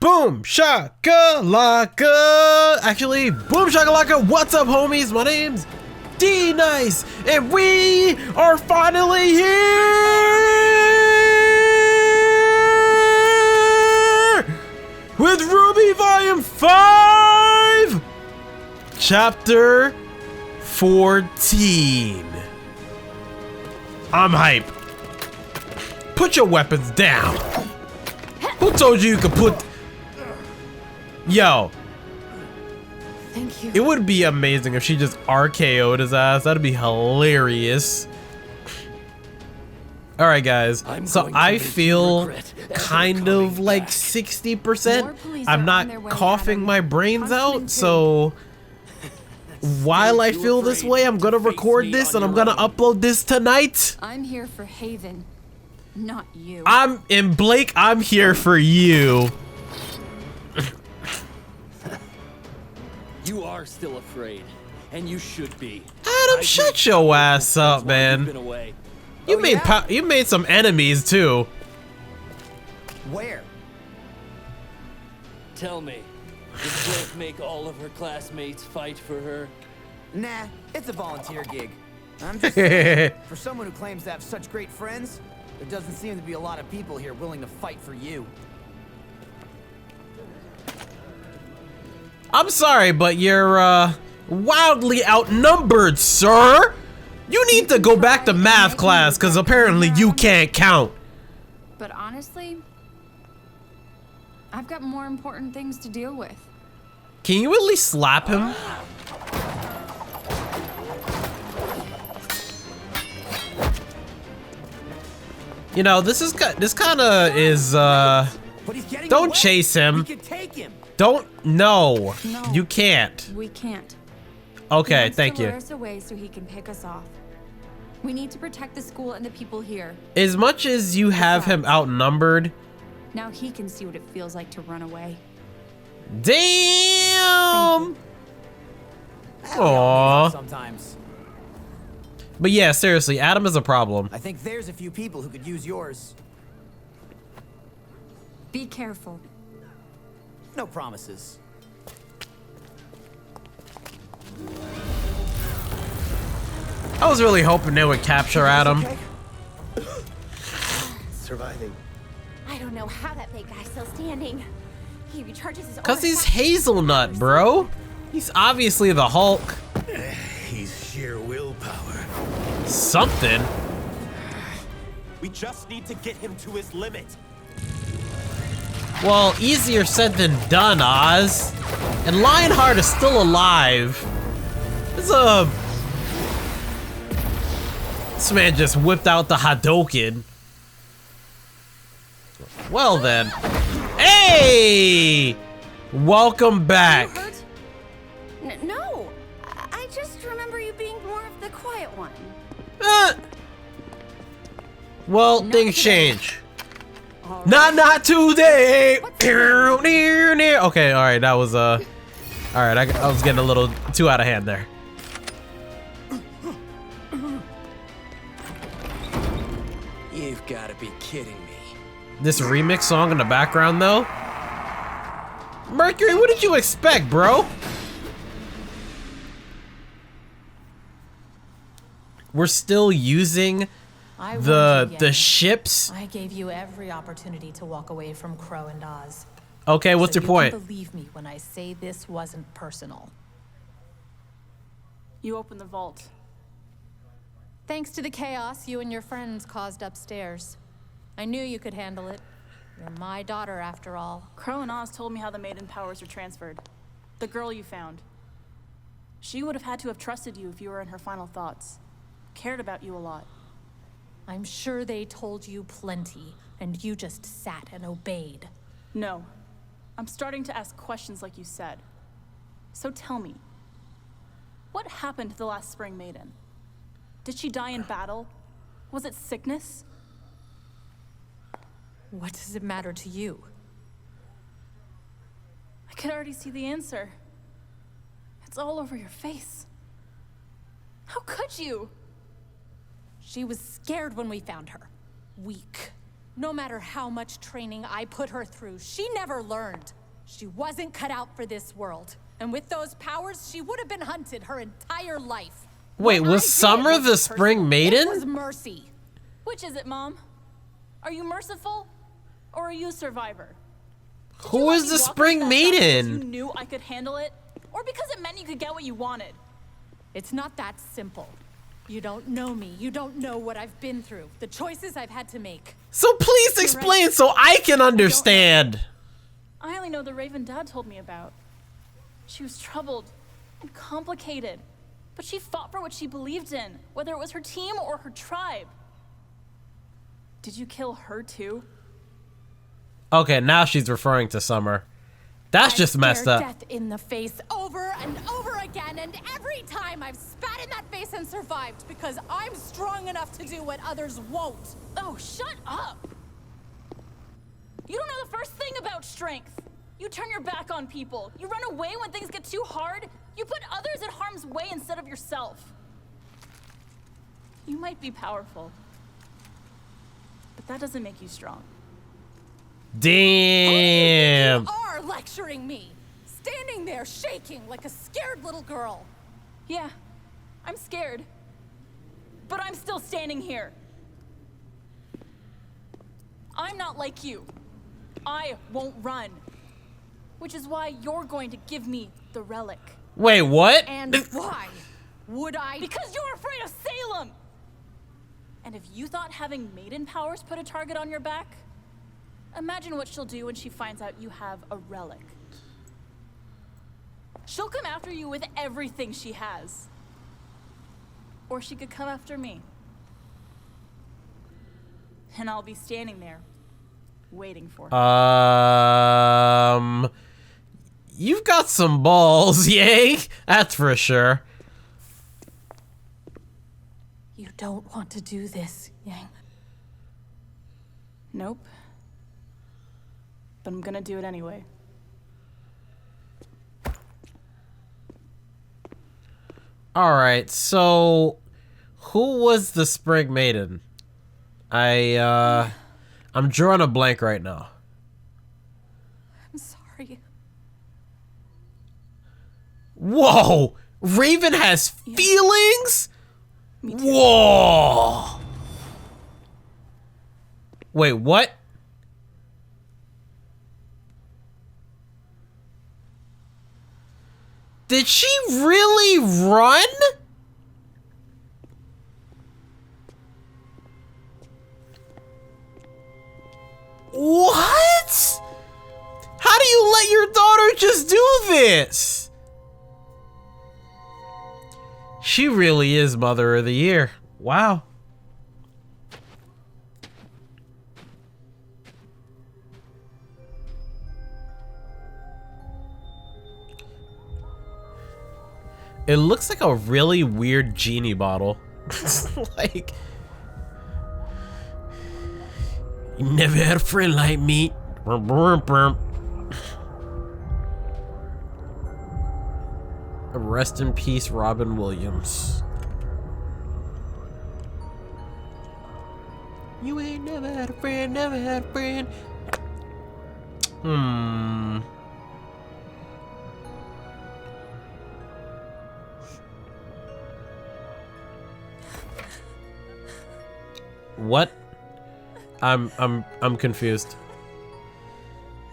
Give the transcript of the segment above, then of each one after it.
Boom shakalaka. Actually, boom shakalaka. What's up, homies? My name's D-Nice, and we are finally here with RWBY Volume 5, Chapter 14. I'm hype. Put your weapons down. Who told you you could put... Yo. Thank you. It would be amazing if she just RKO'd his ass. That'd be hilarious. Alright, guys. So I feel kind of like 60%. I'm not coughing my brains out, so... While I feel this way, I'm gonna record this and I'm gonna upload this tonight. I'm here for Haven, not you. And Blake, I'm here for you. You are still afraid, and you should be. Adam, shut your ass up, man. You made some enemies too. Where? Tell me, did Blake make all of her classmates fight for her? Nah, it's a volunteer gig. I'm just saying, for someone who claims to have such great friends, there doesn't seem to be a lot of people here willing to fight for you. I'm sorry, but you're wildly outnumbered, sir. You need to go back to math class, because apparently you can't count. But honestly, I've got more important things to deal with. Can you at least slap him? You know, this kind of is don't chase him. We can take him. No, No, you can't. We can't. Okay, thank you. He wants to lure us away so he can pick us off. We need to protect the school and the people here. As much as you have him outnumbered, now he can see what it feels like to run away. damn. Aww. Sometimes. But yeah, seriously, Adam is a problem. I think there's a few people who could use yours. Be careful. No promises. I was really hoping they would capture Adam. Okay. Surviving. I don't know how that big guy's still standing. He recharges his Cause he's Hazelnut, bro. He's obviously the Hulk. He's sheer willpower. Something. We just need to get him to his limit. Well, easier said than done, Oz. And Lionheart is still alive. This man just whipped out the Hadouken. Well then. Hey! Welcome back. You hurt? No, I just remember you being more of the quiet one. Well, things change. Not today. Okay, all right, that was all right. I was getting a little too out of hand there. You've got to be kidding me. This remix song in the background, though. Mercury, what did you expect, bro? We're still using the ships. I gave you every opportunity to walk away from Crow and Oz. Okay, what's your point? You believe me when I say this wasn't personal. You opened the vault. Thanks to the chaos you and your friends caused upstairs. I knew you could handle it. You're my daughter, after all. Crow and Oz told me how the maiden powers were transferred. The girl you found. She would have had to have trusted you if you were in her final thoughts. Cared about you a lot. I'm sure they told you plenty, and you just sat and obeyed. No. I'm starting to ask questions like you said. So tell me, what happened to the last Spring Maiden? Did she die in battle? Was it sickness? What does it matter to you? I could already see the answer. It's all over your face. How could you? She was scared when we found her. Weak. No matter how much training I put her through, she never learned. She wasn't cut out for this world. And with those powers, she would have been hunted her entire life. Wait, What I was did Summer the wasn't Spring personal. Maiden? It was mercy. Which is it, Mom? Are you merciful? Or are you a survivor? Did Who you let is me the walk Spring into that fight because Maiden? You knew I could handle it? Or because it meant you could get what you wanted? It's not that simple. You don't know me. You don't know what I've been through. The choices I've had to make. So please explain so I can understand. I only know the Raven Dad told me about. She was troubled and complicated, but she fought for what she believed in, whether it was her team or her tribe. Did you kill her too? Okay, now she's referring to Summer. That's I've just messed stared up. death in the face over and over again, and every time I've spat in that face and survived because I'm strong enough to do what others won't. Oh, shut up! You don't know the first thing about strength. You turn your back on people. You run away when things get too hard. You put others in harm's way instead of yourself. You might be powerful, but that doesn't make you strong. Damn. You are lecturing me, standing there shaking like a scared little girl. Yeah, I'm scared, but I'm still standing here. I'm not like you. I won't run, which is why you're going to give me the relic. Wait, what? And why would I? Because you're afraid of Salem! And if you thought having maiden powers put a target on your back, imagine what she'll do when she finds out you have a relic. She'll come after you with everything she has. Or she could come after me. And I'll be standing there, waiting for her. You've got some balls, yay? That's for sure. You don't want to do this, Yang. Nope. But I'm gonna do it anyway. Alright, so who was the Spring Maiden? I'm drawing a blank right now. I'm sorry. Whoa! Raven has feelings? Me too. Whoa! Wait, what? Did she really run? What? How do you let your daughter just do this? She really is Mother of the Year. Wow. It looks like a really weird genie bottle. Like, you never had a friend like me. Rest in peace, Robin Williams. You ain't never had a friend, never had a friend. What? I'm confused.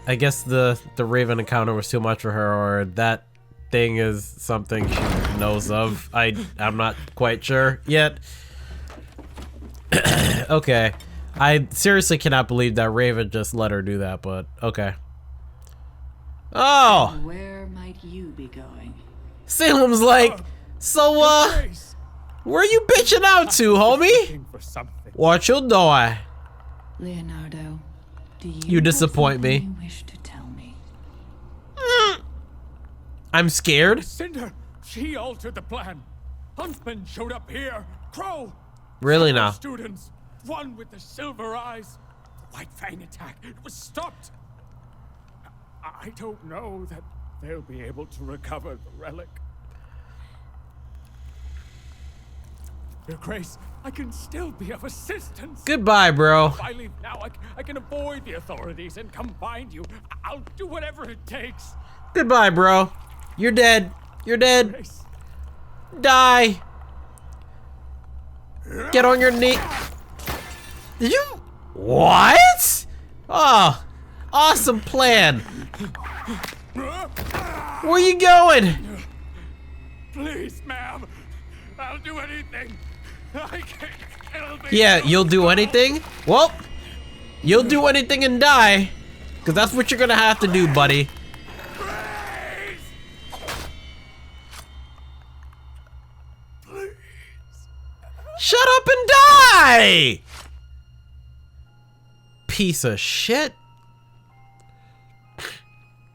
I guess the Raven encounter was too much for her, or that thing is something she knows of. I'm not quite sure yet. Okay. I seriously cannot believe that Raven just let her do that, but okay. Oh! Where might you be going? Salem's like, so, where are you bitching out to, homie? What you doing? Leonardo, do You disappoint me. you wish to tell me? I'm scared. Cinder, she altered the plan. Huntsman showed up here. Crow. Really Several now? Students. One with the silver eyes. The White Fang attack. It was stopped. I don't know that they'll be able to recover the relic. Your Grace, I can still be of assistance. Goodbye, bro. If I leave now, I can avoid the authorities and come find you. I'll do whatever it takes. Goodbye, bro. You're dead. You're dead. Grace. Die. Get on your knee. Did you? What? Oh, awesome plan. Where you going? Please, ma'am. I'll do anything. I can't kill me. Yeah, you'll do anything? Well, you'll do anything and die. Because that's what you're going to have to do, buddy. Shut up and die! Piece of shit.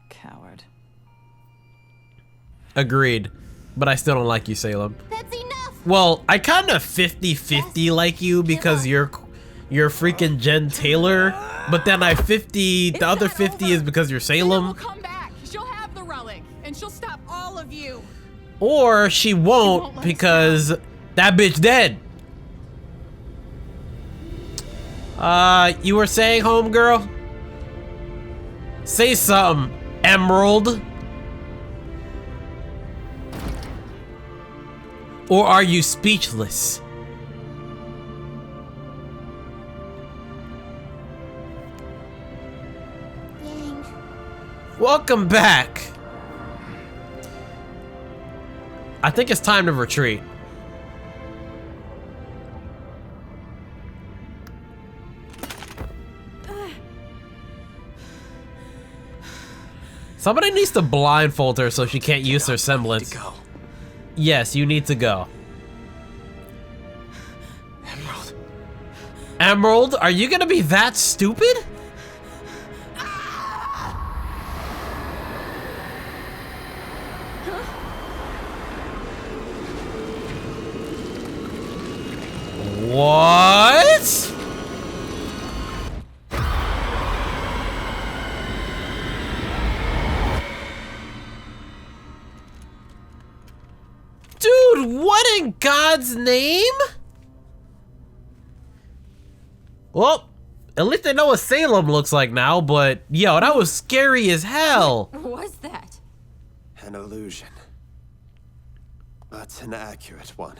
Coward. Agreed. But I still don't like you, Salem. That's enough! Well, I kind of 50-50 like you because you're freaking Jen Taylor. But then the other 50 is because you're Salem. She'll come back. She'll have the relic, and she'll stop all of you. Or she won't because that bitch dead. You were saying, homegirl? Say something, Emerald. Or are you speechless? Yang. Welcome back. I think it's time to retreat. Somebody needs to blindfold her so she can't use her semblance. Yes, you need to go. Emerald. Emerald, are you gonna be that stupid? What? Dude, what in God's name? Well, at least I know what Salem looks like now, but yo, that was scary as hell. What was that? An illusion. But an accurate one.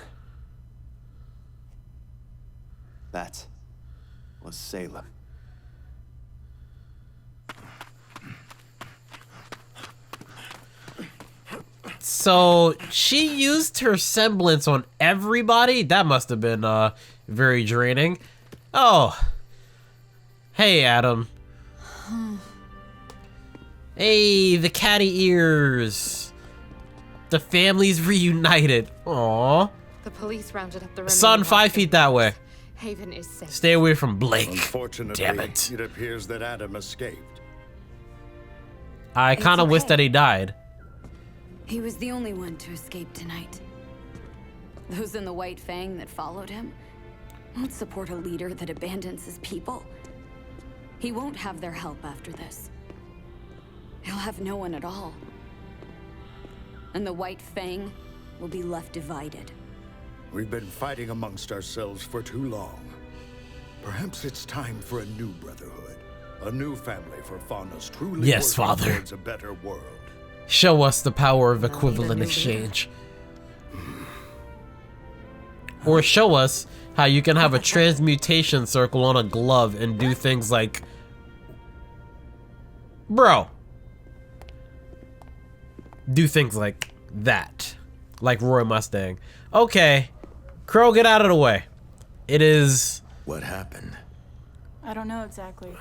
That was Salem. So she used her semblance on everybody? That must have been very draining. Oh. Hey, Adam. Hey, the catty ears. The family's reunited. Aww. The police rounded up the remaining Son, 5 feet that way. Haven is safe. Stay away from Blake. Unfortunately, Damn it. It appears that Adam escaped. I kind of wish that he died. He was the only one to escape tonight. Those in the White Fang that followed him won't support a leader that abandons his people. He won't have their help after this. He'll have no one at all. And the White Fang will be left divided. We've been fighting amongst ourselves for too long. Perhaps it's time for a new brotherhood. A new family for Fauna's truly Yes, working Father. towards a better world. Show us the power of equivalent exchange. Or show us how you can have a transmutation circle on a glove and do things like... Bro. Do things like that. Like Roy Mustang. Okay. Crow, get out of the way. It is... What happened? I don't know exactly.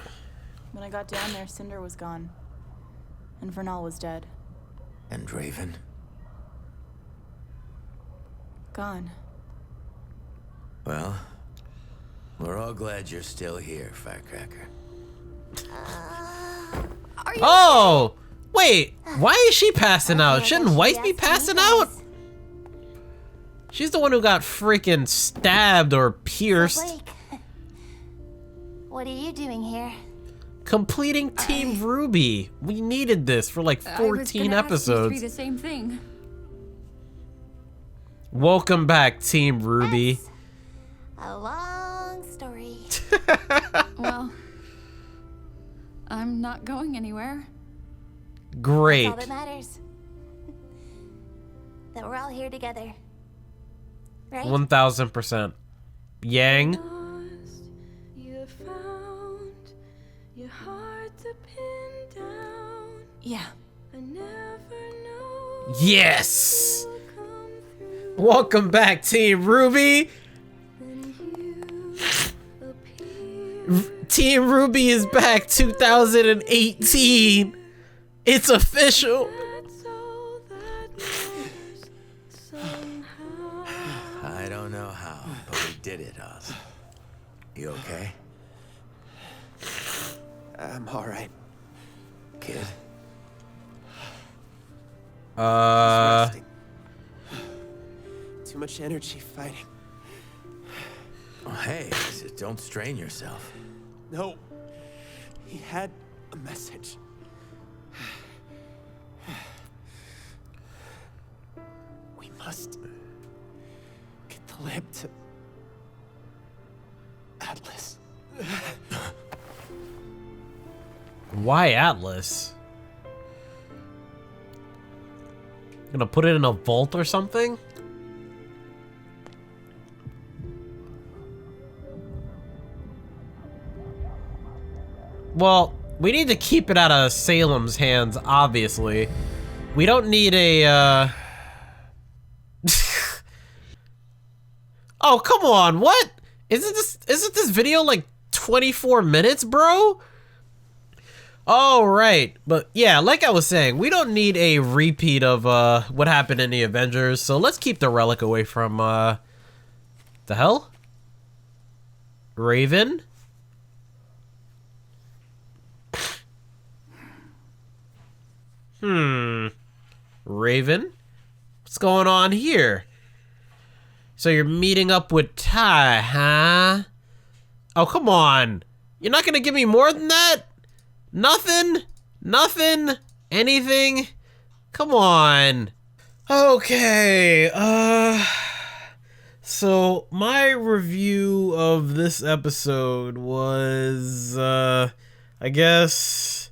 When I got down there, Cinder was gone. And Vernal was dead. And Raven? Gone. Well, we're all glad you're still here, Firecracker. Oh! Wait, why is she passing out? Shouldn't Weiss be passing out? She's the one who got freaking stabbed or pierced. What are you doing here? Completing Team RWBY. We needed this for like 14 episodes. The same thing. Welcome back, Team RWBY. A long story. Well, I'm not going anywhere. Great. That's all that matters. That we're all here together. Right? 1000%. Yang. You found your heart to pin down. Yeah. I never know. Yes. Welcome back, Team RWBY. Team RWBY is back 2018. It's official. I don't know how, but we did it, Oz. You okay? I'm alright. Kid? Resting. Too much energy fighting. Oh, hey, don't strain yourself. No. He had a message. We must get the lab to Atlas. Why Atlas? Gonna put it in a vault or something? Well, we need to keep it out of Salem's hands, obviously. We don't need a, Oh, come on, what? Isn't this video like 24 minutes, bro? Oh, right. But yeah, like I was saying, we don't need a repeat of what happened in the Avengers, so let's keep the Relic away from the hell? Raven? Raven? What's going on here? So you're meeting up with Ty, huh? Oh, come on. You're not gonna give me more than that? Nothing? Nothing? Anything? Come on. Okay, so my review of this episode was, I guess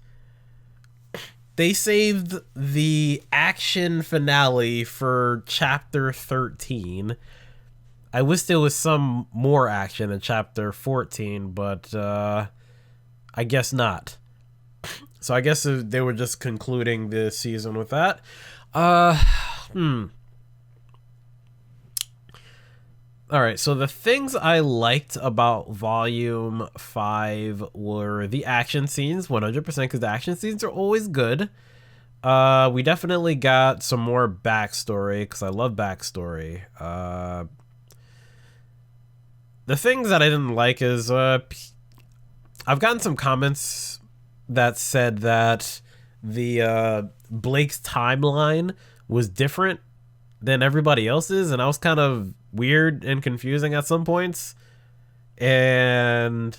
they saved the action finale for chapter 13. I wish there was some more action in chapter 14, but I guess not. So I guess they were just concluding the season with that. Alright, so the things I liked about Volume 5 were the action scenes, 100%, because the action scenes are always good. We definitely got some more backstory, because I love backstory. The things that I didn't like is, I've gotten some comments that said that the Blake's timeline was different than everybody else's, and I was kind of weird and confusing at some points. And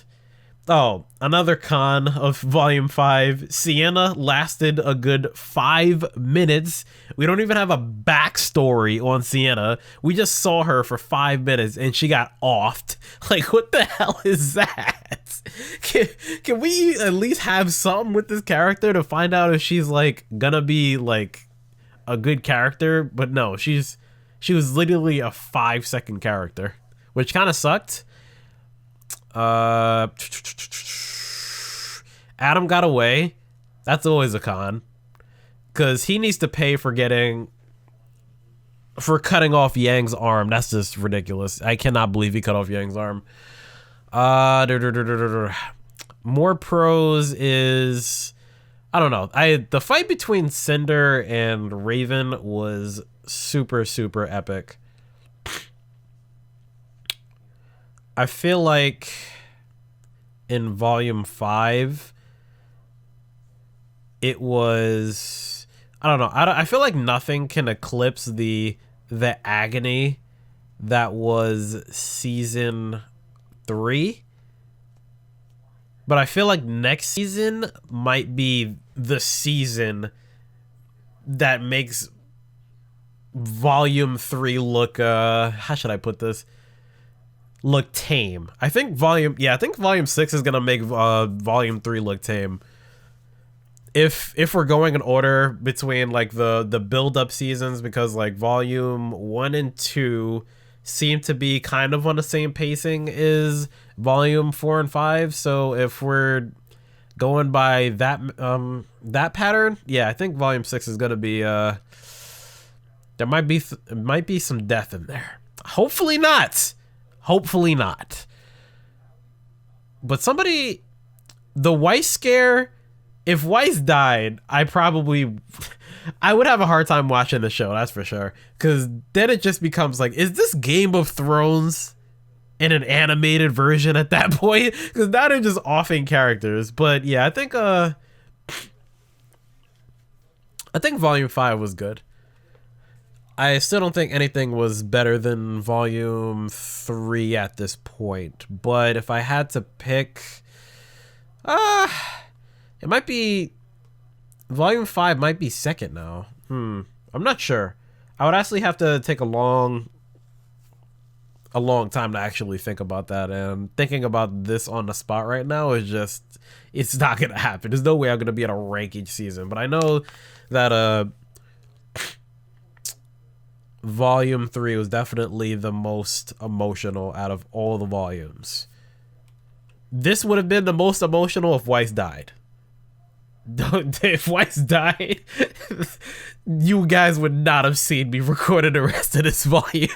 oh, another con of Volume 5, Sienna lasted a good 5 minutes. We don't even have a backstory on Sienna. We just saw her for 5 minutes and she got offed. Like, what the hell is that? Can we at least have something with this character to find out if she's like gonna be like a good character? But no, she was literally a 5-second character, which kind of sucked. Adam got away. That's always a con, because he needs to pay for cutting off Yang's arm. That's just ridiculous. I cannot believe he cut off Yang's arm. More pros is, I don't know. The fight between Cinder and Raven was super, super epic. I feel like in Volume 5, it was, I don't know. I feel like nothing can eclipse the agony that was Season 3. But I feel like next season might be the season that makes Volume 3 look, how should I put this? look tame. I think volume 6 is gonna make volume 3 look tame. If we're going in order between like the build up seasons, because like volume 1 and 2 seem to be kind of on the same pacing as volume 4 and 5. So if we're going by that pattern, yeah, I think volume 6 is gonna be there might be some death in there. Hopefully not. Hopefully not. But somebody, the Weiss scare, if Weiss died, I would have a hard time watching the show, that's for sure. Because then it just becomes like, is this Game of Thrones in an animated version at that point? Because now they're just offing characters. But yeah, I think volume 5 was good. I still don't think anything was better than volume 3 at this point. But if I had to pick, it might be volume 5 might be second now. I'm not sure. I would actually have to take a long time to actually think about that, and thinking about this on the spot right now is just, it's not gonna happen. There's no way I'm gonna be able to rank each season, but I know that volume 3 was definitely the most emotional out of all the volumes. This would have been the most emotional if Weiss died. If Weiss died, you guys would not have seen me recording the rest of this volume.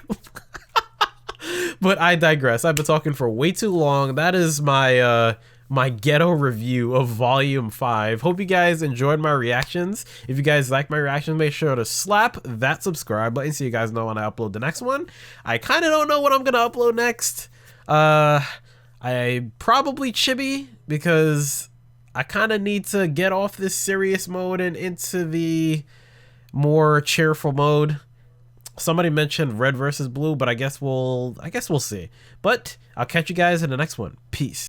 But I digress. I've been talking for way too long. That is my my ghetto review of volume 5. Hope you guys enjoyed my reactions. If you guys like my reactions, make sure to slap that subscribe button so you guys know when I upload the next one. I kind of don't know what I'm gonna upload next. I probably Chibi, because I kind of need to get off this serious mode and into the more cheerful mode. Somebody mentioned red versus blue, but I guess we'll see. But I'll catch you guys in the next one. Peace.